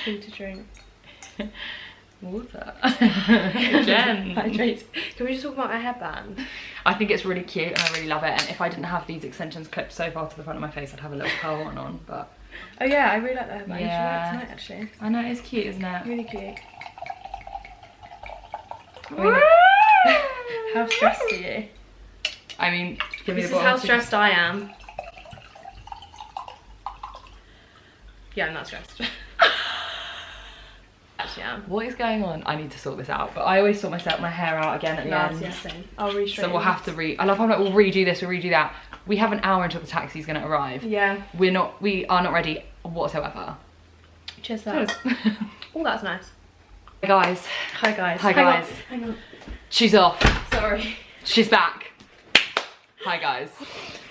Food to drink. Water. Jen. Hydrate. Can we just talk about my headband? I think it's really cute and I really love it. And if I didn't have these extensions clipped so far to the front of my face, I'd have a little pearl one on. But oh yeah, I really like the headband. Yeah. You should wear it tonight, actually. I know, it's cute, isn't it? Really cute. How stressed are you? I mean, give me This the is bottle. how stressed I am. Yeah, I'm not stressed. Actually, I am. What is going on? I need to sort this out. But I always sort my hair out again at the end. Yes, same. I'll re-straighten. So we'll have to I love how I'm like, we'll redo this, we'll redo that. We have an hour until the taxi's gonna arrive. Yeah. We are not ready whatsoever. Cheers to that. Cheers. Oh, that's nice. Hey guys. Hi guys. Hi guys. Hang on. She's off. Sorry. She's back. Hi guys.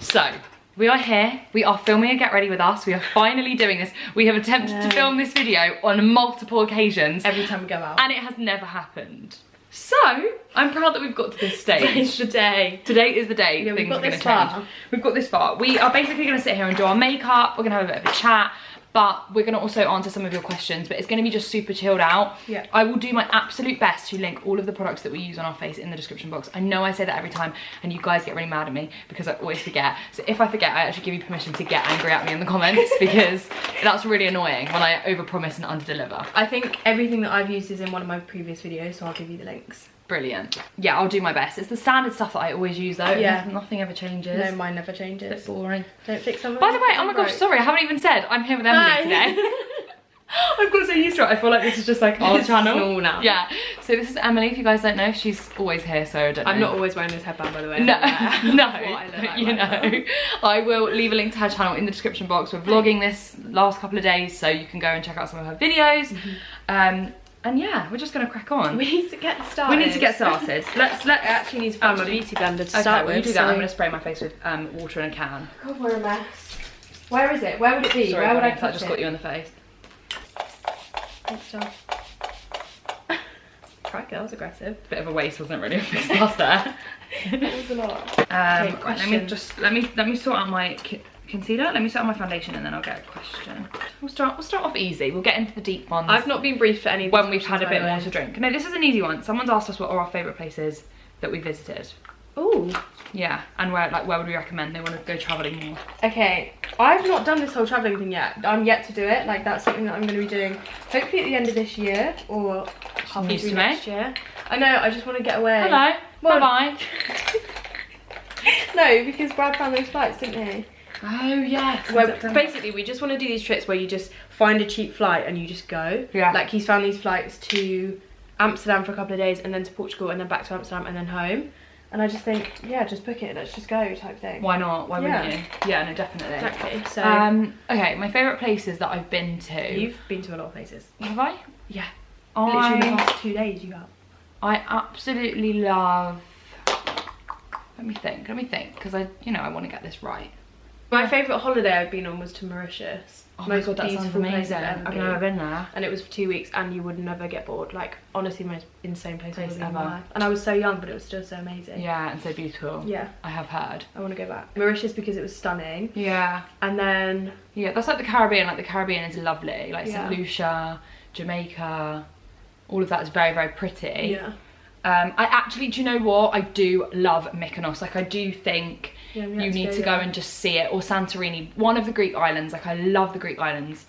So, we are here. We are filming a Get Ready With Us. We are finally doing this. We have attempted to film this video on multiple occasions. Every time we go out. And it has never happened. So, I'm proud that we've got to this stage. Today's the day. Today is the day Yeah, things are going to change. far. We've got this far. We are basically going to sit here and do our makeup. We're going to have a bit of a chat. But we're going to also answer some of your questions. But it's going to be just super chilled out. Yeah. I will do my absolute best to link all of the products that we use on our face in the description box. I know I say that every time and you guys get really mad at me because I always forget. So if I forget, I actually give you permission to get angry at me in the comments because that's really annoying when I overpromise and underdeliver. I think everything that I've used is in one of my previous videos, so I'll give you the links. Brilliant. Yeah, I'll do my best. It's the standard stuff that I always use though. Yeah. Nothing ever changes. No, mine never It's changes. a bit boring. Don't fix something. By the way, oh my gosh, sorry, I haven't even said I'm here with Emily Hi. today. I've got so used to it. I feel like this is just like our It's channel. normal now. Yeah. So this is Emily. If you guys don't know, she's always here. So I don't know. I'm not always wearing this headband, by the way. No, no. I look like You right know, now. I will leave a link to her channel in the description box. We're vlogging this last couple of days, so you can go and check out some of her videos. And yeah, we're just gonna crack on. We need to get started. We need to get started. Let's. I actually need to find my beauty blender to start when with. you do that, so- I'm gonna spray my face with water in a can. God, we're a mess. Where is it? Where would it be? Sorry, Where would I if that put just it? got you in the face. Thanks, John. Crikey, that was aggressive. Bit of a waste, wasn't it? Really, fixed past there. That was a lot. Right, let me question. just let me sort out my concealer. Let me sort out my foundation, and then I'll get a question. We'll start off easy. We'll get into the deep ones. I've not been briefed for any of when these we've had a bit questions, by more the to way. drink. No, this is an easy one. Someone's asked us what are our favourite places that we visited. Ooh. Yeah, and where would we recommend? They want to go travelling more. Okay, I've not done this whole travelling thing yet. I'm yet to do it. Like, that's something that I'm going to be doing hopefully at the end of this year or halfway News through to me. next year. I know, I just want to get away. Hello. Well- Bye-bye. No, because Brad found those flights, didn't he? Oh, yes. Where basically we just want to do these trips where you just find a cheap flight and you just go. Yeah. Like, he's found these flights to Amsterdam for a couple of days and then to Portugal and then back to Amsterdam and then home. And I just think, yeah, just book it, let's just go type thing. Why not? Why Yeah. wouldn't you? Yeah, no, definitely. Exactly. So Okay, my favourite places that I've been to. you've been to a lot of places. Have I? Yeah. Literally in the I past 2 days you have. absolutely love. Let me think, because I want to get this right. My favourite holiday I've been on was to Mauritius. Oh my god, that sounds beautiful place amazing. I've I've never been there. And it was for 2 weeks and you would never get bored. Like, honestly, the most insane place I've ever been in ever. my life. And I was so young, but it was still so amazing. Yeah, and so beautiful. Yeah. I have heard. I want to go back. Mauritius because it was stunning. Yeah. And then Yeah, that's like the Caribbean. Like, the Caribbean is lovely. Like, Yeah. St. Lucia, Jamaica, all of that is very, very pretty. yeah. I actually, do you know what? I do love Mykonos. Like, I do think Yeah, we you had to need to go there. and just see it. Or Santorini, one of the Greek islands. Like, I love the Greek islands.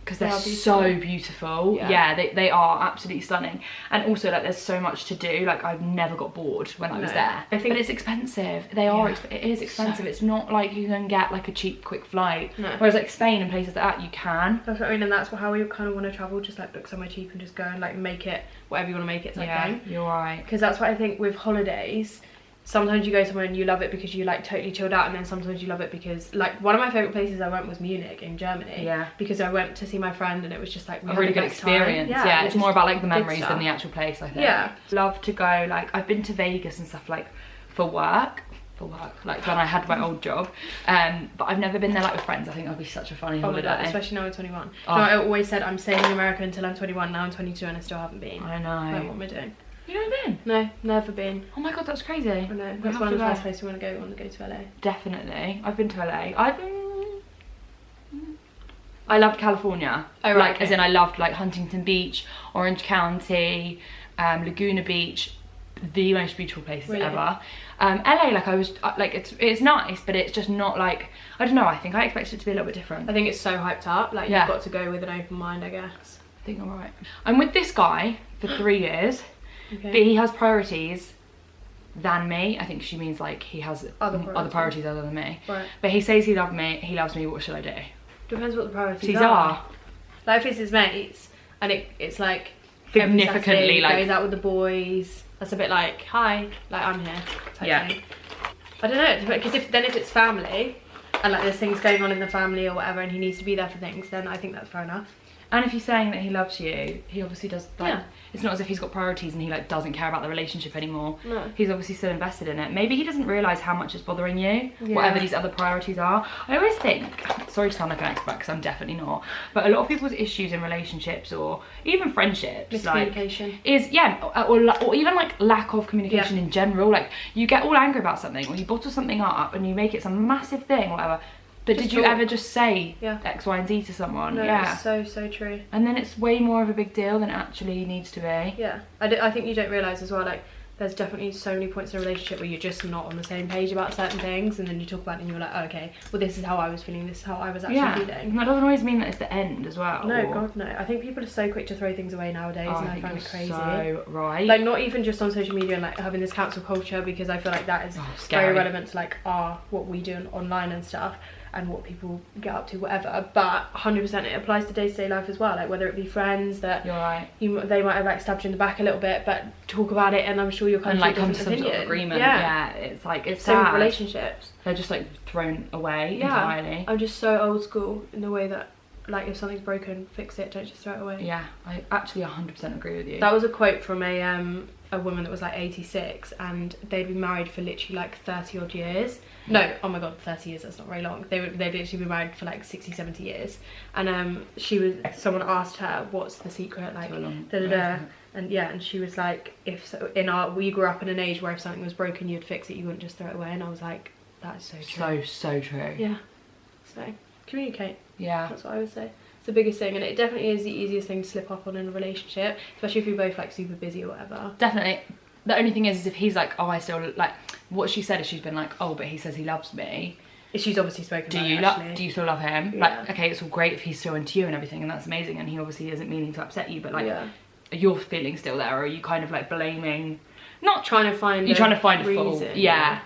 Because They they're are so beautiful. Yeah. Yeah, they are absolutely stunning. And also, like, there's so much to do. Like, I've never got bored when I was No. there. I think- But it's expensive. They are. Yeah. It is expensive. So- It's not like you can get like a cheap, quick flight. No. Whereas like Spain and places like that, you can. That's what I mean, and that's how we kind of want to travel, just like book somewhere cheap and just go and like make it whatever you want to make it type Yeah, thing. you're right. Because that's what I think with holidays. Sometimes you go somewhere and you love it because you like totally chilled out, and then sometimes you love it because like one of my favourite places I went was Munich in Germany. Yeah. Because I went to see my friend and it was just like we A had really the good best time. experience. Yeah, we it's just more about like the did memories than stuff. the actual place, I think. Yeah. Love to go, like, I've been to Vegas and stuff like for work, like when I had my old job. But I've never been there like with friends. I think that'd be such a funny Oh my holiday. god, especially now I'm 21. Oh. No, I always said I'm staying in America until I'm 21. Now I'm 22 and I still haven't been. I Like, know. what am I doing? You know what I mean? No, never been. Oh my god, that's crazy. I know. We That's have one of to the go. first places we want to go. We want to go to LA. Definitely. I've been to LA. I loved California. Oh, right, like, okay. as in I loved like Huntington Beach, Orange County, Laguna Beach, the most beautiful places Really? ever. LA, like I was, like it's nice, but it's just not like, I don't know, I think I expected it to be a little bit different. I think it's so hyped up, like Yeah. you've got to go with an open mind, I guess. I think I'm right. I'm with this guy for 3 years, Okay. but he has priorities than me. I think she means like he has Other other priorities other than me. Right. But he says he loves me, what should I do? Depends what the priorities These are. are Like if it's his mates and it's like every significantly Saturday, like, goes out with the boys. That's a bit like, hi, like I'm here. Type Yeah. thing. I don't know, because if it's family and like there's things going on in the family or whatever and he needs to be there for things, then I think that's fair enough. and if he's saying that he loves you, he obviously does, like, Yeah. it's not as if he's got priorities and he like doesn't care about the relationship anymore. No. He's obviously still invested in it. Maybe he doesn't realise how much it's bothering you, Yeah. whatever these other priorities are. I always think, sorry to sound like an expert because I'm definitely not, but a lot of people's issues in relationships or even friendships, like, Miscommunication. is, yeah, or even like lack of communication in general. Like you get all angry about something or you bottle something up and you make it some massive thing or whatever. But Just did you talk. ever just say Yeah. X, Y, and Z to someone? No, Yeah. it's so true. And then it's way more of a big deal than it actually needs to be. Yeah, I think you don't realise as well, like, there's definitely so many points in a relationship where you're just not on the same page about certain things, and then you talk about it and you're like, oh, okay, well, this is how I was feeling, this is how I was actually feeling. That doesn't always mean that it's the end as well. No, or... God, no. I think people are so quick to throw things away nowadays, Oh, and I I think find you're it crazy. so right. Like, not even just on social media and like having this cancel culture, because I feel like that is scary. very relevant to like what we do online and stuff, and what people get up to, whatever. But 100% it applies to day-to-day life as well. Like whether it be friends that You're right. they might have like stabbed you in the back a little bit, but talk about it, and I'm sure you'll come And to a like come to different some sort of opinion. agreement. Yeah. It's like, it's Same with sad. relationships. They're just like thrown away Yeah, entirely. I'm just so old school in the way that, like, if something's broken, fix it, don't just throw it away. Yeah, I actually 100% agree with you. That was a quote from a woman that was like 86, and they'd been married for literally like 30 odd years. No, oh my god, 30 years, that's not very long. They'd literally been married for like 60, 70 years. And someone asked her, what's the secret, like, and yeah, and she was like, we grew up in an age where if something was broken, you'd fix it, you wouldn't just throw it away. And I was like, that is so true. So true. Yeah, so communicate. Yeah. That's what I would say. It's the biggest thing, and it definitely is the easiest thing to slip up on in a relationship, especially if you're both like super busy or whatever. Definitely. The only thing is if he's like, oh, I still, like, what she said is she's been like, oh, but he says he loves me. She's obviously spoken Do about you it, do you still love him? Yeah. Like, okay, it's all great if he's still into you and everything, and that's amazing, and he obviously isn't meaning to upset you, but like, Yeah. are your feelings still there, or are you kind of like blaming? Not trying to find. You're trying to find a reason. fault. Yeah.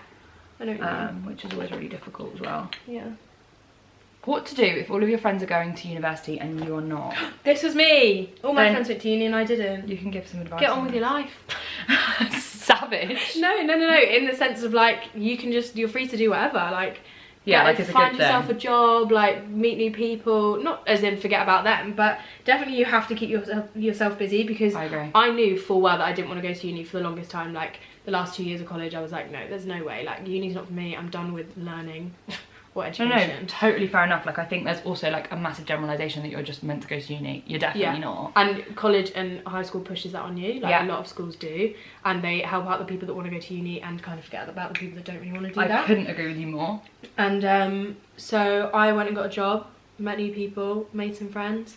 I know what you mean. Which is always really difficult as well. Yeah. What to do if all of your friends are going to university and you're not? This was me. All my Then friends went to uni and I didn't. You can give some advice. Get on with your life. Savage. No. In the sense of like, you're free to do whatever. Like, Yeah, like it's a find good yourself thing. a job, like meet new people. Not as in forget about them, but definitely you have to keep yourself busy, because I agree. I knew full well that I didn't want to go to uni for the longest time. Like the last 2 years of college, I was like, no, there's no way. Like uni's not for me. I'm done with learning or education. No, totally fair enough. Like I think there's also like a massive generalisation that you're just meant to go to uni. You're definitely not. And college and high school pushes that on you, like Yeah. a lot of schools do, and they help out the people that want to go to uni and kind of forget about the people that don't really want to do I that. couldn't agree with you more. And so I went and got a job, met new people, made some friends.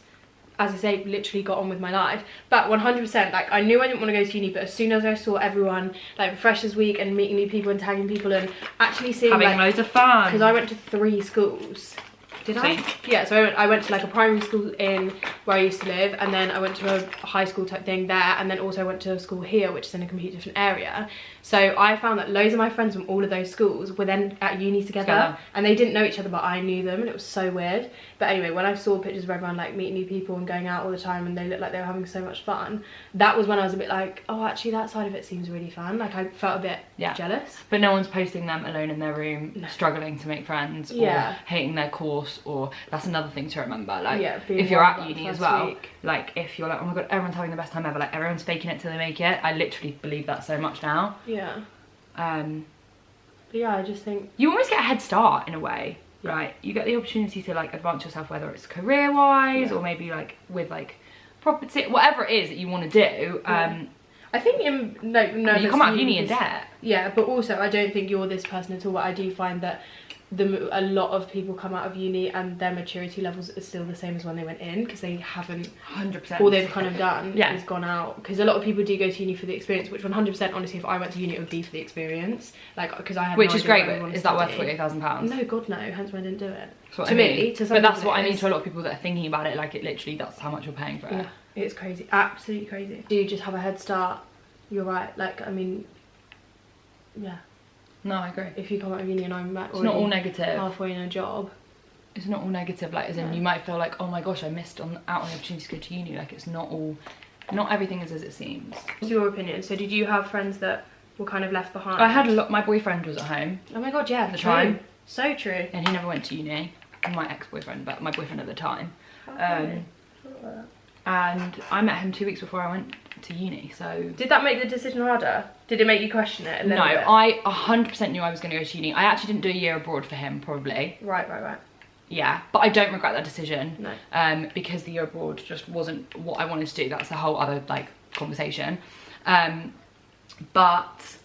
As I say, literally got on with my life. But 100%, like I knew I didn't want to go to uni, but as soon as I saw everyone like Freshers Week and meeting new people and tagging people and actually seeing Having like, loads of fun. because I went to 3 schools. Did I? Yeah, so I went to like a primary school in where I used to live, and then I went to a high school type thing there, and then also went to a school here, which is in a completely different area. So I found that loads of my friends from all of those schools were then at uni together. And they didn't know each other, but I knew them, and it was so weird. But anyway, when I saw pictures of everyone like meeting new people and going out all the time, and they looked like they were having so much fun, that was when I was a bit like, oh, actually that side of it seems really fun. Like I felt a bit jealous. But no one's posting them alone in their room, struggling to make friends, or hating their course, or that's another thing to remember. Like if you're at uni as well, like if you're like, oh my god, everyone's having the best time ever, like everyone's faking it till they make it. I literally believe that so much now. Yeah. But yeah, I just think you almost get a head start in a way, right? You get the opportunity to like advance yourself, whether it's career wise or maybe like with like property, whatever it is that you want to do. I think you come out of uni in debt. Yeah, but also I don't think you're this person at all, but I do find that a lot of people come out of uni and their maturity levels are still the same as when they went in, because they haven't 100%. all they've kind of done Yeah. is gone out. Because a lot of people do go to uni for the experience, which 100% honestly, if I went to uni, it would be for the experience. Like, because I had Which no is idea great, what I but wanted is to that worth study. £48,000? No, God no, hence why I didn't do it. That's what To I mean. me, to some but that's people what I it mean is. to a lot of people that are thinking about it, like it literally, that's how much you're paying for it. Yeah, it's crazy, absolutely crazy. Do you just have a head start? You're right, like, I mean, yeah. No, I agree. If you come out of uni and I'm It's not all negative. halfway in a job. It's not all negative, like, as in you might feel like, oh my gosh, I missed out on the opportunity to go to uni. Like, it's not all, not everything is as it seems. What's your opinion? So did you have friends that were kind of left behind? I had a lot, my boyfriend was at home. Oh my God, yeah, At the true. time. So true. And he never went to uni. My ex-boyfriend, but my boyfriend at the time. Okay. And I met him 2 weeks before I went to uni, so... Did that make the decision harder? Did it make you question it a No, little bit? I 100% knew I was going to go to uni. I actually didn't do a year abroad for him, probably. Right. Yeah, but I don't regret that decision. No. Because the year abroad just wasn't what I wanted to do. That's a whole other, like, conversation. But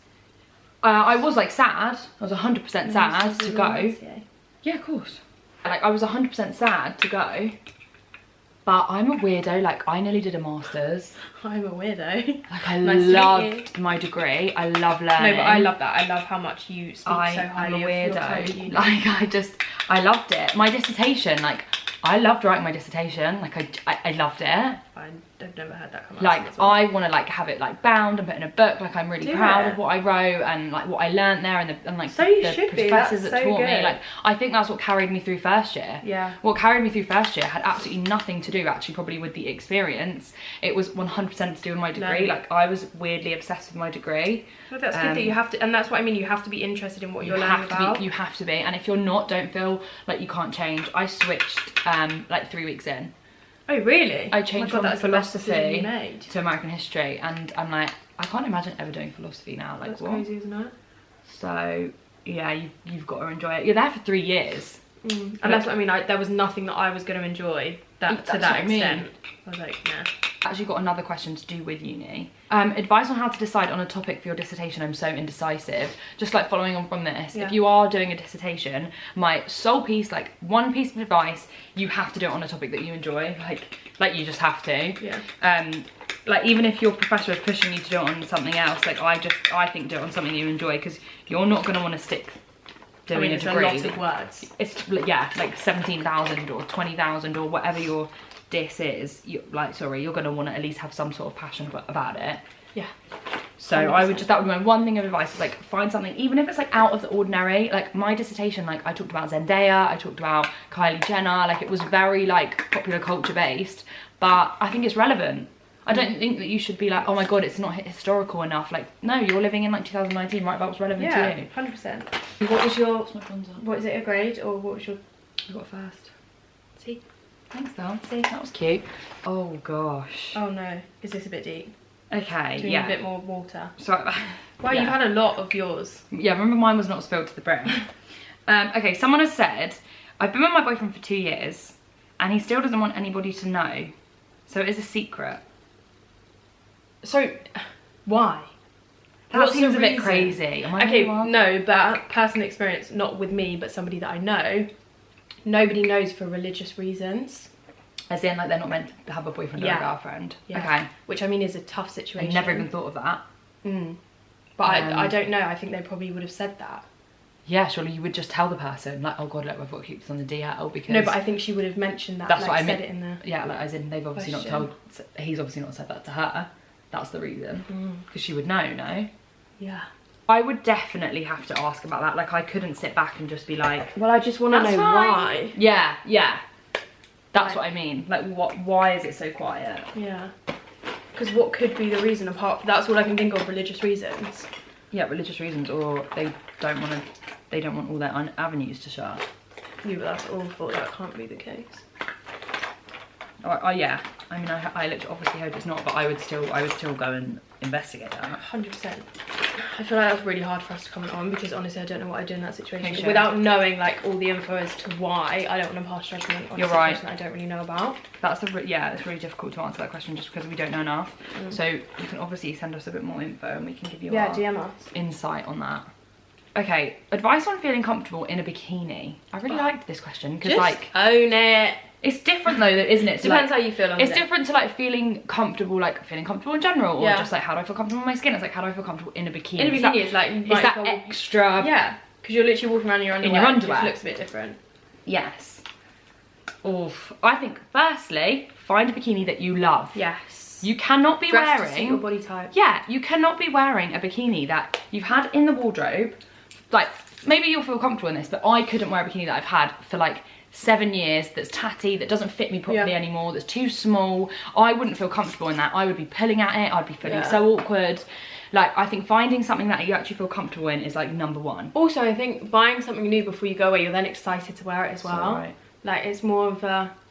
I was, like, sad. I was 100% sad to go. Yeah, of course. Like, I was 100% sad to go. But I'm a weirdo, like, I nearly did a master's. I'm a weirdo. Like, I Nice to meet loved my degree. I love learning. No, but I love that. I love how much you speak so highly I'm a of your time at weirdo. uni. Like, I loved it. My dissertation, like, I loved writing my dissertation. Like, I loved it. I've never heard that come out. Like, I want to, like, have it, like, bound and put in a book. Like, I'm really proud of what I wrote and, like, what I learnt there and like, So you the should be. professors That's that so taught me. good. Like, I think that's what carried me through first year. Yeah. What carried me through first year had absolutely nothing to do, actually, probably with the experience. It was 100% to do with my degree. No. Like, I was weirdly obsessed with my degree. Well, that's good that you have to, and that's what I mean, you have to be interested in what you're learning about. You have to be, and if you're not, don't feel like you can't change. I switched like 3 weeks in. Oh really? I changed from philosophy made. to American history, and I'm like, I can't imagine ever doing philosophy now. Like, That's what? crazy, isn't it? So yeah, you've got to enjoy it. You're there for 3 years. And that's what I mean. There was nothing that I was going to enjoy that to that extent. I was like, nah. Actually got another question to do with uni. Advice on how to decide on a topic for your dissertation. I'm so indecisive. Just like following on from this, if you are doing a dissertation, my sole piece, like one piece of advice, you have to do it on a topic that you enjoy. Like you just have to. Yeah. Like even if your professor is pushing you to do it on something else, like I think do it on something you enjoy, because you're not going to want to stick doing a degree. It's a lot of words. It's yeah, like 17,000 or 20,000 or whatever your diss is. You're going to want to at least have some sort of passion about it. Yeah. So 100%. That would be my one thing of advice, is like find something, even if it's like out of the ordinary. Like my dissertation, like I talked about Zendaya, I talked about Kylie Jenner, like it was very like popular culture based, but I think it's relevant. I don't think that you should be like, oh my god, it's not historical enough. Like, no, you're living in like 2019, right? About what's relevant to you. 100%. What was your, What's my thumbs up? what is it, a grade, or what was your, I got first. see? Thanks, Dal. See, that was cute. Oh gosh. Oh no, is this a bit deep? Okay, Do you need a bit more water? So, Well, you've had a lot of yours. yeah, remember mine was not spilled to the brim. Okay, someone has said, I've been with my boyfriend for 2 years and he still doesn't want anybody to know. So it is a secret. So, why? That seems a bit crazy. Am I Okay, the one? no, but personal experience, not with me, but somebody that I know, nobody knows for religious reasons. As in, like, they're not meant to have a boyfriend or a girlfriend. Yeah. Okay. Which I mean is a tough situation. I never even thought of that. But I don't know, I think they probably would have said that. Yeah, surely you would just tell the person, like, oh god, look, I've got to keep this on the DL, because... No, but I think she would have mentioned that, that's like, what I mean. said it in the... Yeah, like, as in, they've obviously not told... He's obviously not said that to her. That's the reason. Because she would know, no? Yeah. I would definitely have to ask about that. Like, I couldn't sit back and just be like... Well, I just want to know why. Yeah, yeah. That's what I mean. Like, why is it so quiet? Yeah. Because what could be the reason apart... That's all I can think of, religious reasons. Yeah, religious reasons, or they don't want all their avenues to shut. Yeah, but that's awful. That can't be the case. Oh yeah. I mean, I literally obviously hope it's not, but I would still go and investigate that. 100%. I feel like that's really hard for us to comment on, because honestly I don't know what I'd do in that situation. Sure. Without knowing like all the info as to why, I don't want to pass judgment on a situation that I don't really know about. That's it's really difficult to answer that question just because we don't know enough. So you can obviously send us a bit more info and we can give you our DM us. insight on that. Okay, advice on feeling comfortable in a bikini. I really liked this question because like own it. It's different though, isn't it? Depends how you feel on it. It's different to like feeling comfortable in general, or just like how do I feel comfortable in my skin. It's like how do I feel comfortable in a bikini. In a bikini, it's like it's that extra. Yeah, because you're literally walking around in your underwear. In your underwear. It just looks a bit different. Yes. Oof. I think firstly, find a bikini that you love. Yes. You cannot be Dress wearing to suit your body type. Yeah, you cannot be wearing a bikini that you've had in the wardrobe. Like, maybe you'll feel comfortable in this, but I couldn't wear a bikini that I've had for like 7 years, that's tatty, that doesn't fit me properly anymore, that's too small. I wouldn't feel comfortable in that. I would be pulling at it, I'd be feeling so awkward. Like, I think finding something that you actually feel comfortable in is like #1. Also, I think buying something new before you go away, you're then excited to wear it as well. Right. Like, it's more of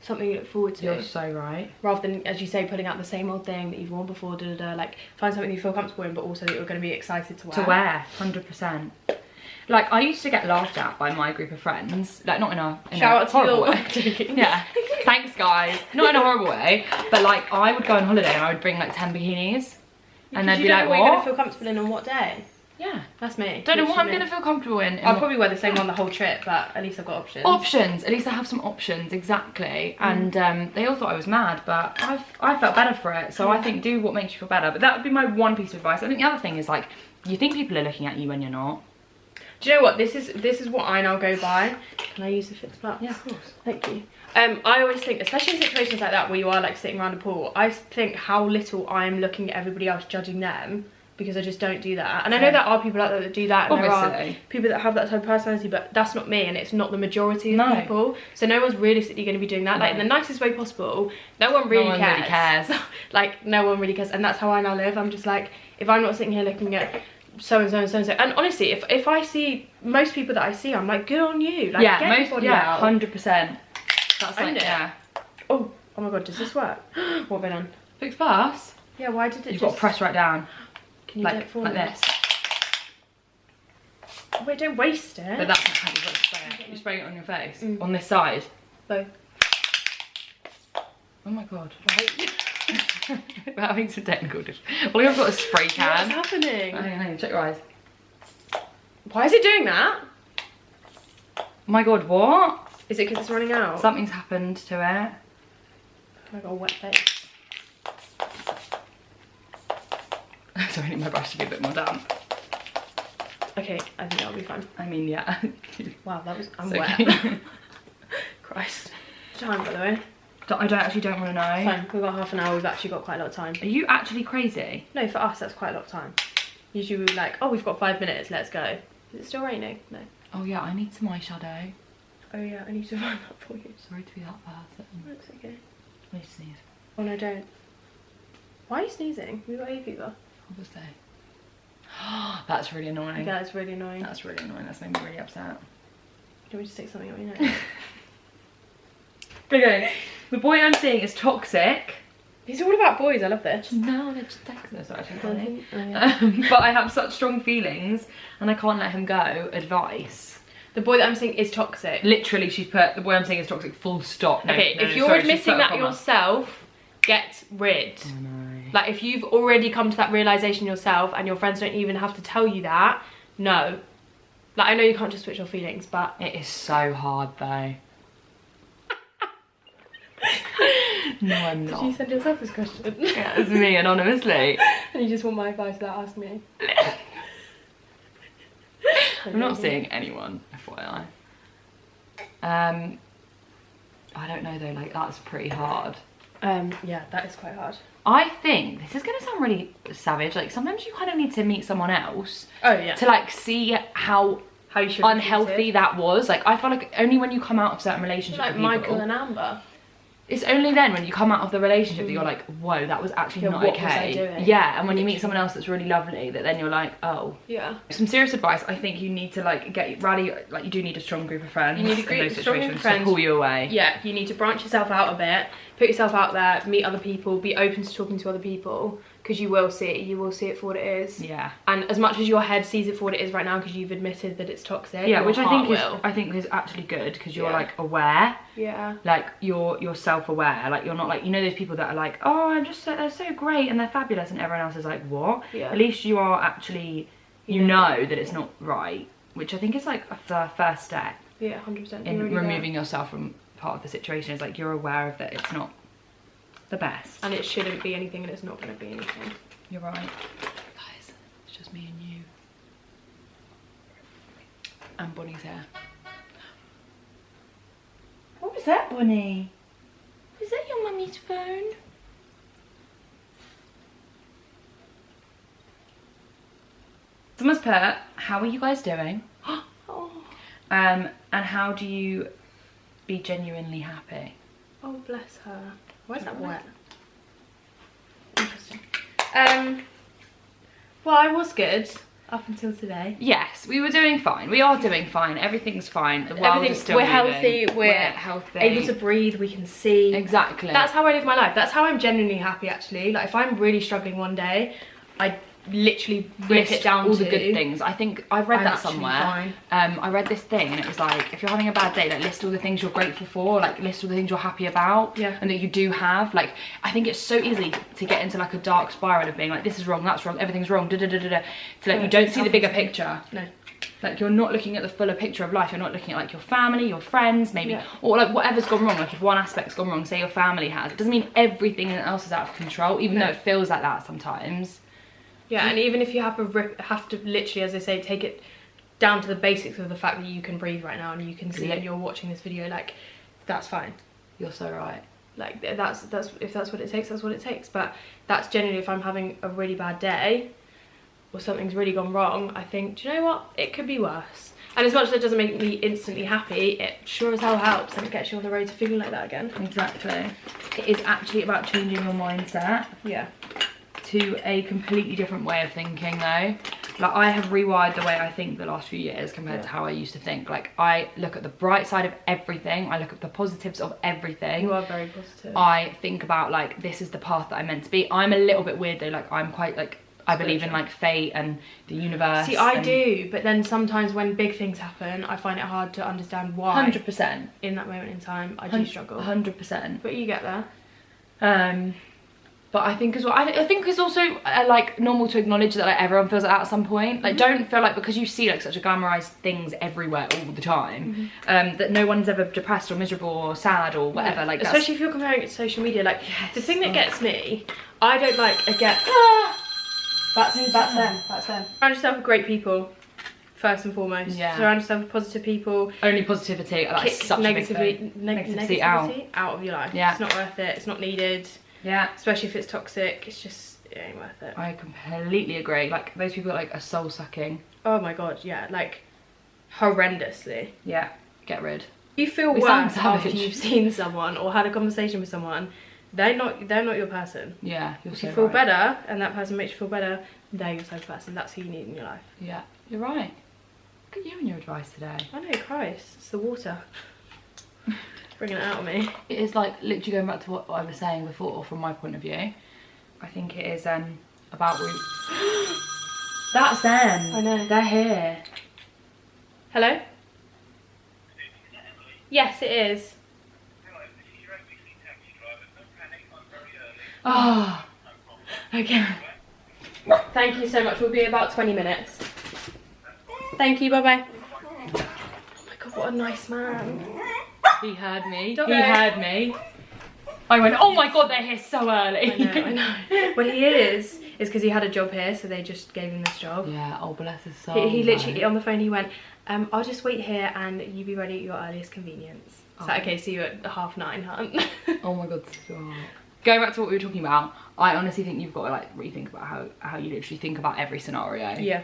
something you look forward to. You're so right. Rather than, as you say, putting out the same old thing that you've worn before, like, find something you feel comfortable in, but also that you're going to be excited to wear. To wear, 100%. Like, I used to get laughed at by my group of friends, like not in a Shout out to horrible your way. Yeah, thanks guys. Not in a horrible way, but like I would go on holiday and I would bring like 10 bikinis, and they'd be like, what what? you're gonna feel comfortable in on what day? Yeah, that's me. Don't know what I'm gonna feel comfortable in. I'll probably wear the same one the whole trip, but at least I've got options. Options. At least I have some options, exactly. And they all thought I was mad, but I felt better for it. So I think do what makes you feel better. But that would be my one piece of advice. I think the other thing is like, you think people are looking at you when you're not. Do you know what? This is what I now go by. Can I use the Fix Plus? Yeah, of course. Thank you. I always think, especially in situations like that where you are like sitting around a pool, I think how little I am looking at everybody else, judging them, because I just don't do that. And I know there are people out there that do that, and there are people that have that type of personality, but that's not me, and it's not the majority of people. So no one's realistically going to be doing that. Like in the nicest way possible. No one really cares. Like no one really cares, and that's how I now live. I'm just like, if I'm not sitting here looking at so and so and so and so, and honestly, if I see most people that I see, I'm like, good on you. Like, get your body out. 100%. That's like, yeah. Oh my god, does this work? What have I done? Fix Plus? Yeah, why did it You've got to press right down. Can you do it for me? Like this. Wait, don't waste it. But that's not how you've got to spray it. You spray it on your face. On this side. Both. Oh my god. Right. We're having some technical difficulties. Well, I've got a spray can. What's happening? Hang on, check your eyes. Why is it doing that? Oh my god, what? Is it because it's running out? Something's happened to it. I got a wet face. Sorry, I need my brush to be a bit more damp. Okay, I think that'll be fine. I mean, yeah. Wow, that was... I'm so wet. Christ. Time, by the way. I actually don't want to know. Fine, we've got half an hour. We've actually got quite a lot of time. Are you actually crazy? No, for us, that's quite a lot of time. Usually we're like, oh, we've got 5 minutes, let's go. Is it still raining? No. Oh yeah, I need some eyeshadow. Oh yeah, I need to find that for you. Sorry to be that person. That's okay. I need to sneeze. Oh no, don't. Why are you sneezing? We've got hay fever. Obviously. That's really annoying. Yeah, it's really annoying. That's really annoying. That's made me really upset. Do you want me to stick something up your nose? Okay. The boy I'm seeing is toxic. These are all about boys. I love this. No, they're just toxic. That's actually funny. Oh, yeah. But I have such strong feelings and I can't let him go. Advice. The boy that I'm seeing is toxic. Literally, she's put the boy I'm seeing is toxic. Full stop. No, okay, no, if you're admitting that yourself, get rid. Oh, no. Like if you've already come to that realization yourself and your friends don't even have to tell you that, no. Like I know you can't just switch your feelings, but it is so hard though. No, I'm not. Did you send yourself this question? Yeah, it's me anonymously. And you just want my advice without asking me? I'm not seeing anyone, FYI. I don't know though, like that's pretty hard. Yeah, that is quite hard. I think, this is gonna sound really savage, like sometimes you kind of need to meet someone else. Oh yeah. To like see how you should unhealthy that was. Like I feel like only when you come out of certain relationships like with people, Michael and Amber. It's only then when you come out of the relationship that you're like, whoa, that was actually not what okay. was I doing? Yeah, and when you meet someone else that's really lovely, that then you're like, oh. Yeah. Some serious advice, I think you need to like like you do need a strong group of friends. You need a strong group of friends to pull you away. Yeah, you need to branch yourself out a bit, put yourself out there, meet other people, be open to talking to other people, because you will see it for what it is. Yeah. And as much as your head sees it for what it is right now, because you've admitted that it's toxic. Yeah, which I think is actually good, because you're like aware. Yeah. Like you're self-aware. Like you're not like, you know those people that are like, oh, I'm just they're so great and they're fabulous, and everyone else is like, what? Yeah. At least you are actually, you know that it's not right. which I think is like the first step. Yeah, 100%. In removing yourself from part of the situation, is like you're aware of that it's not the best. And it shouldn't be anything, and it's not going to be anything. You're right. Guys, it's just me and you. And Bonnie's hair. What was that, Bonnie? Was that your mummy's phone? Someone's put, how are you guys doing? Oh. And how do you be genuinely happy? Oh, bless her. Why is that wet? Interesting. Well, I was good up until today. Yes, we were doing fine. We are doing fine. Everything's fine. The world is still moving. Healthy. We're healthy. Able to breathe. We can see. Exactly. That's how I live my life. That's how I'm genuinely happy, actually. Like, if I'm really struggling one day, I literally rip it down all to the good things. I think I've read that somewhere. Fine. I read this thing and it was like, if you're having a bad day, like list all the things you're grateful for, like list all the things you're happy about, and that you do have. Like, I think it's so easy to get into like a dark spiral of being like, this is wrong, that's wrong, everything's wrong, da da da da da. So like, you don't see the bigger picture. No. Like, you're not looking at the fuller picture of life. You're not looking at like your family, your friends, maybe, or like whatever's gone wrong. Like if one aspect's gone wrong, say your family has, it doesn't mean everything else is out of control, even though it feels like that sometimes. Yeah, and even if you have to literally, as I say, take it down to the basics of the fact that you can breathe right now and you can see and you're watching this video, like, that's fine. You're so right. Like, that's if that's what it takes, that's what it takes. But that's generally, if I'm having a really bad day or something's really gone wrong, I think, do you know what? It could be worse. And as much as it doesn't make me instantly happy, it sure as hell helps and it gets you on the road to feeling like that again. Exactly. It is actually about changing your mindset. Yeah. To a completely different way of thinking though. Like, I have rewired the way I think the last few years compared to how I used to think. Like, I look at the bright side of everything. I look at the positives of everything. You are very positive. I think about like, this is the path that I'm meant to be. I'm a little bit weird though. Like, I'm quite like, I believe in like fate and the universe. See, I do, but then sometimes when big things happen, I find it hard to understand why. 100%. In that moment in time, I do struggle. 100%. But you get there. But I think as well, I think it's also like normal to acknowledge that like everyone feels like that at some point. Like, don't feel like because you see like such a glamorized things everywhere all the time, that no one's ever depressed or miserable or sad or whatever. Like, especially if you're comparing it to social media. Like, the thing that gets me, I don't like that's them. Surround yourself with great people, first and foremost. Yeah. Surround yourself with positive people. Only positivity. Like, kick such negativity out of your life. Yeah. It's not worth it. It's not needed. Yeah. Especially if it's toxic. It's just, it ain't worth it. I completely agree. Like, those people like are soul sucking. Oh my god, yeah. Like, horrendously. Yeah. Get rid. You feel worse after you've seen someone or had a conversation with someone. They're not your person. Yeah. If you feel better and that person makes you feel better, they're your type of person. That's who you need in your life. Yeah. You're right. Look at you and your advice today. I know, Christ. It's the water. Bringing it out of me. It is like literally going back to what I was saying before from my point of view. I think it is about that's them. I know. They're here. Hello? Yes, it is. Oh. Okay. Thank you so much. We'll be about 20 minutes. Thank you. Bye bye. Oh my god, what a nice man. He heard me. He heard me. I went, oh my god, they're here so early. I know. Well, he is because he had a job here, so they just gave him this job. Yeah, oh bless his soul. He literally, on the phone, he went, I'll just wait here and you be ready at your earliest convenience. Is that okay? See you at 9:30, hun. Oh my god, stop. Going back to what we were talking about, I honestly think you've got to like rethink about how you literally think about every scenario. Yeah.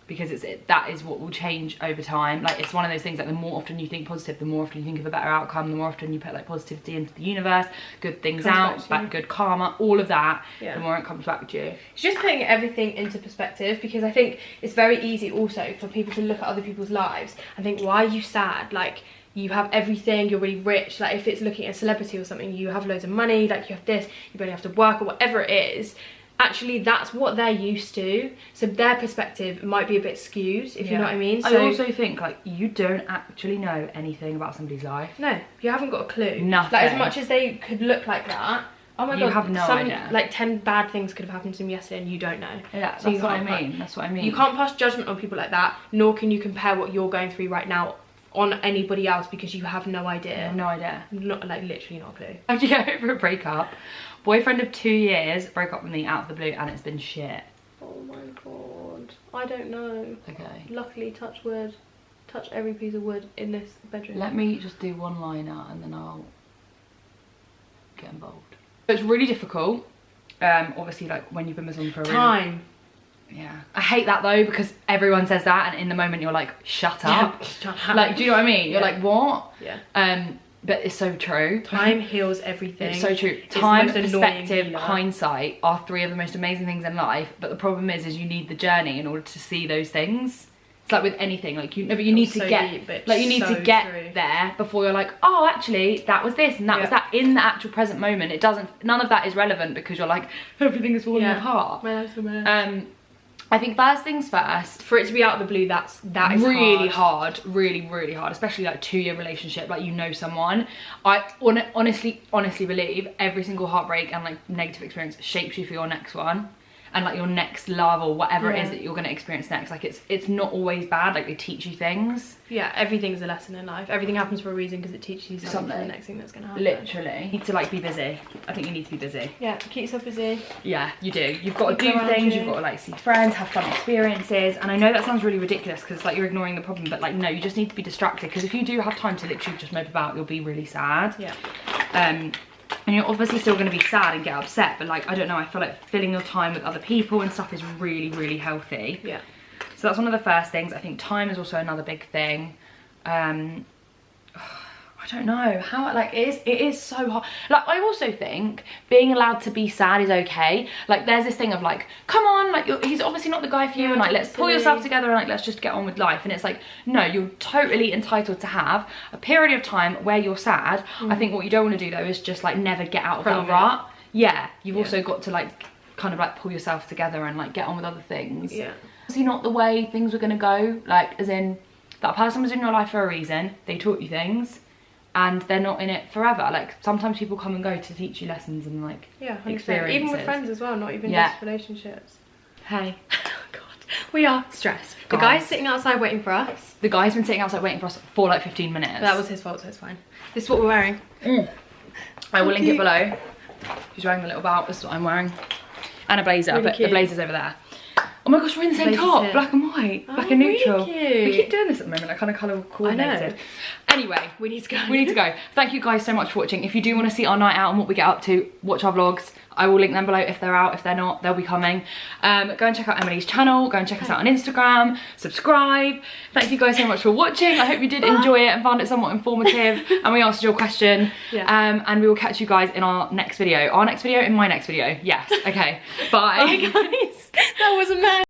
Because that is what will change over time. Like, it's one of those things, like, the more often you think positive, the more often you think of a better outcome, the more often you put like positivity into the universe, good things out, like good karma, all of that, the more it comes back to you. It's just putting everything into perspective, because I think it's very easy also for people to look at other people's lives and think, why are you sad? Like, you have everything, you're really rich. Like, if it's looking at a celebrity or something, you have loads of money, like you have this, you barely have to work, or whatever it is. Actually, that's what they're used to, so their perspective might be a bit skewed, if you know what I mean. So I also think, like, you don't actually know anything about somebody's life. No, you haven't got a clue. Nothing. Like, as much as they could look like that, Oh my god, you have no idea. Like 10 bad things could have happened to me yesterday and you don't know. Yeah, so that's what I mean. That's what I mean. You can't pass judgment on people like that, nor can you compare what you're going through right now on anybody else because you have no idea. I have no idea. Not like literally not a clue. How do you get over a breakup? Boyfriend of 2 years broke up with me out of the blue and it's been shit. Oh my god. I don't know. Okay. Luckily, touch wood. Touch every piece of wood in this bedroom. Let me just do one liner and then I'll get involved. It's really difficult. Obviously, like when you've been with someone for a time. Yeah. I hate that though because everyone says that and in the moment you're like, shut up. Yeah, shut up. Like, do you know what I mean? You're like, what? Yeah. But it's so true. Time heals everything. It's so true. Time, perspective, hindsight are 3 of the most amazing things in life. But the problem is you need the journey in order to see those things. It's like with anything, like you need to get there before you're like, oh, actually that was this and that was that. In the actual present moment, none of that is relevant because you're like, everything is falling apart. My life's a mess. I think first things first, for it to be out of the blue, that is really hard, really hard, especially like 2-year relationship, like you know someone. I honestly believe every single heartbreak and like negative experience shapes you for your next one. And like your next love or whatever it is that you're going to experience next. Like it's not always bad, like they teach you things. Yeah, everything's a lesson in life. Everything happens for a reason because it teaches you something for the next thing that's going to happen. Literally. You need to like be busy. I think you need to be busy. Yeah, keep yourself busy. Yeah, you do. You've got to do things, you've got to like see friends, have fun experiences. And I know that sounds really ridiculous because like you're ignoring the problem, but like no, you just need to be distracted because if you do have time to literally just mope about, you'll be really sad. Yeah. And you're obviously still going to be sad and get upset, but like, I don't know, I feel like filling your time with other people and stuff is really healthy. Yeah. So that's one of the first things. I think time is also another big thing. I don't know how, like it is so hard. Like I also think being allowed to be sad is okay. Like there's this thing of like, come on, like he's obviously not the guy for you and like let's pull yourself together and like let's just get on with life. And it's like, no, you're totally entitled to have a period of time where you're sad. I think what you don't want to do though is just like never get out of that rut. Yeah, you've also got to like kind of like pull yourself together and like get on with other things. Yeah. Obviously not the way things were gonna go, like as in that person was in your life for a reason, they taught you things. And they're not in it forever. Like sometimes people come and go to teach you lessons and like experiences. Even with friends as well, not even just relationships. Hey. Oh god, we are stressed. The guy's sitting outside waiting for us. The guy's been sitting outside waiting for us for like 15 minutes. But that was his fault, so it's fine. This is what we're wearing. I will link it below. She's wearing a little belt. This is what I'm wearing. And a blazer, but the blazer's over there. Oh my gosh, we're in the same top, black and white, black and neutral. Really we keep doing this at the moment, like kind of colour coordinated. Anyway, we need to go. We need to go. Thank you guys so much for watching. If you do want to see our night out and what we get up to, watch our vlogs. I will link them below if they're out. If they're not, they'll be coming. Go and check out Emily's channel. Go and check us out on Instagram. Subscribe. Thank you guys so much for watching. I hope you did enjoy it and found it somewhat informative and we answered your question. And we will catch you guys in our next video. Our next video in my next video. Yes. Okay. Bye. Bye guys. That was a mess.